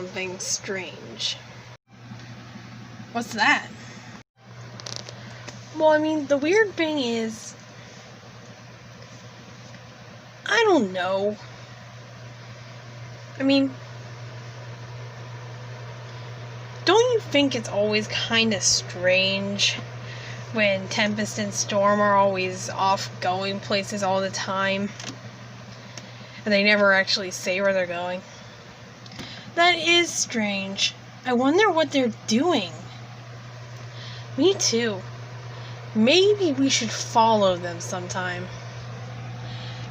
something strange. What's that? Well, I mean, the weird thing is, I don't know. I mean, don't you think it's always kind of strange when Tempest and Storm are always off going places all the time, and they never actually say where they're going? That is strange. I wonder what they're doing. Me too. Maybe we should follow them sometime.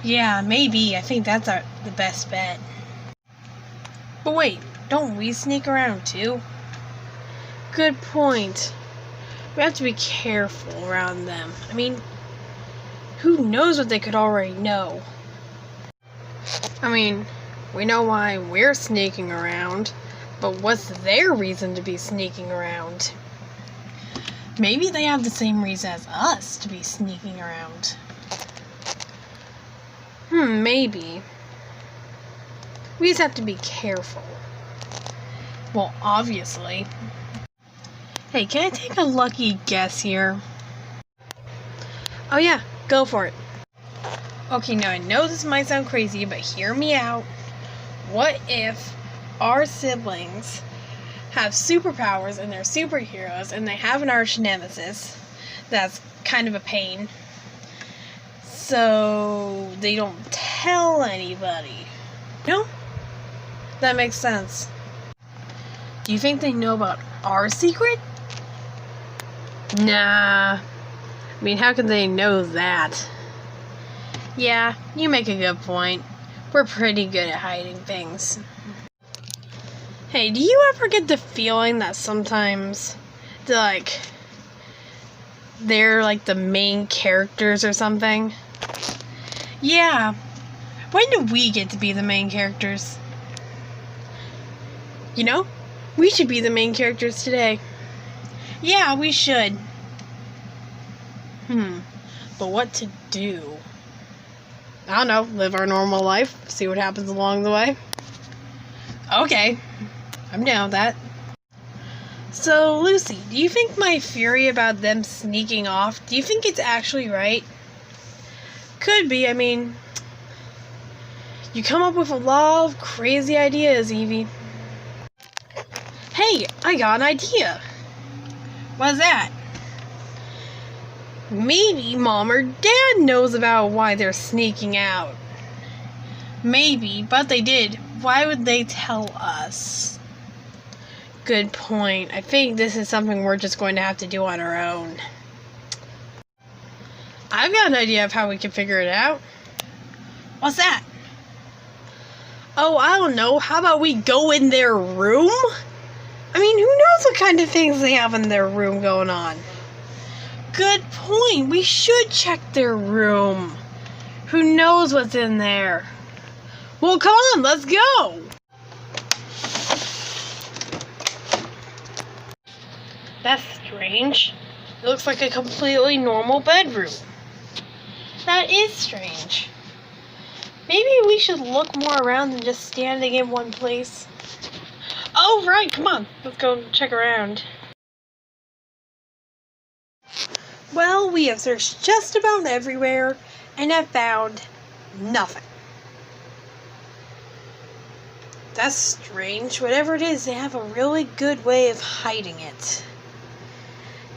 Yeah, maybe. I think that's the best bet. But wait, don't we sneak around too? Good point. We have to be careful around them. I mean, who knows what they could already know? I mean, we know why we're sneaking around, but what's their reason to be sneaking around? Maybe they have the same reason as us to be sneaking around. Maybe. We just have to be careful. Well, obviously. Hey, can I take a lucky guess here? Oh yeah, go for it. Okay, now I know this might sound crazy, but hear me out. What if our siblings have superpowers and they're superheroes and they have an arch nemesis that's kind of a pain, so they don't tell anybody? No? That makes sense. Do you think they know about our secret? Nah. I mean, how could they know that? Yeah, you make a good point. We're pretty good at hiding things. Hey, do you ever get the feeling that sometimes, they're like the main characters or something? Yeah. When do we get to be the main characters? You know, we should be the main characters today. Yeah, we should. But what to do? I don't know, live our normal life, see what happens along the way. Okay, I'm down with that. So, Lucy, do you think my theory about them sneaking off, do you think it's actually right? Could be, I mean, you come up with a lot of crazy ideas, Evie. Hey, I got an idea. What's that? Maybe Mom or Dad knows about why they're sneaking out. Maybe, but they did. Why would they tell us? Good point. I think this is something we're just going to have to do on our own. I've got an idea of how we can figure it out. What's that? Oh, I don't know. How about we go in their room? I mean, who knows what kind of things they have in their room going on? Good point. We should check their room. Who knows what's in there? Well, come on, let's go. That's strange. It looks like a completely normal bedroom. That is strange. Maybe we should look more around than just standing in one place. Oh, right, come on. Let's go check around. Well, we have searched just about everywhere and have found nothing. That's strange. Whatever it is, they have a really good way of hiding it.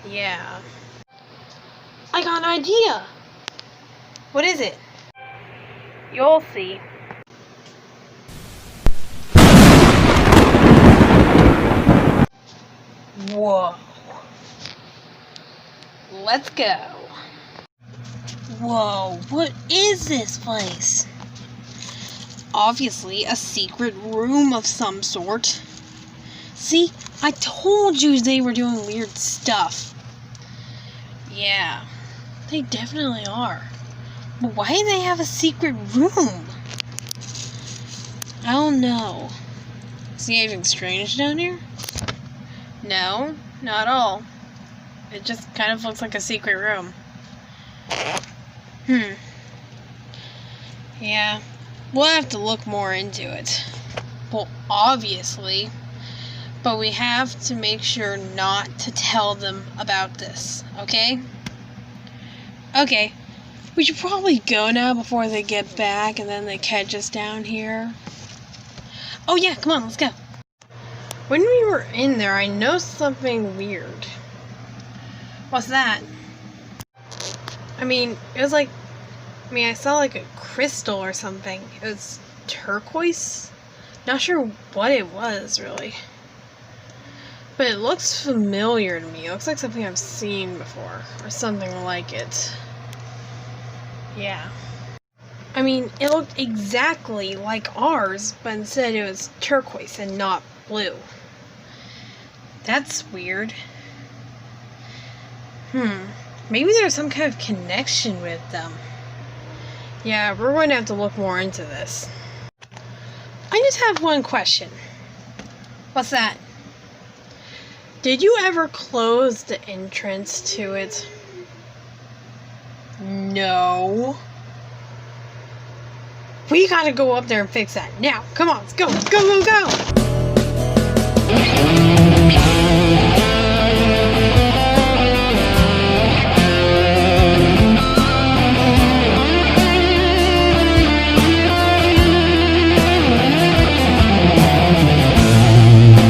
Yeah. I got an idea. What is it? You'll see. Whoa. Let's go. Whoa, what is this place? Obviously a secret room of some sort. See, I told you they were doing weird stuff. Yeah, they definitely are. But why do they have a secret room? I don't know. See anything strange down here? No, not at all. It just kind of looks like a secret room. Yeah, we'll have to look more into it. Well, obviously, But we have to make sure not to tell them about this, okay? Okay. We should probably go now before they get back and then they catch us down here. Oh yeah, come on, let's go. When we were in there, I noticed something weird. What's that? I mean, it was like... I saw like a crystal or something. It was turquoise? Not sure what it was, really. But it looks familiar to me. It looks like something I've seen before. Or something like it. Yeah. I mean, it looked exactly like ours, but instead it was turquoise and not blue. That's weird. Maybe there's some kind of connection with them. Yeah, we're going to have to look more into this. I just have one question. What's that? Did you ever close the entrance to it? No. We gotta go up there and fix that. Now, come on, let's go, go, go, go!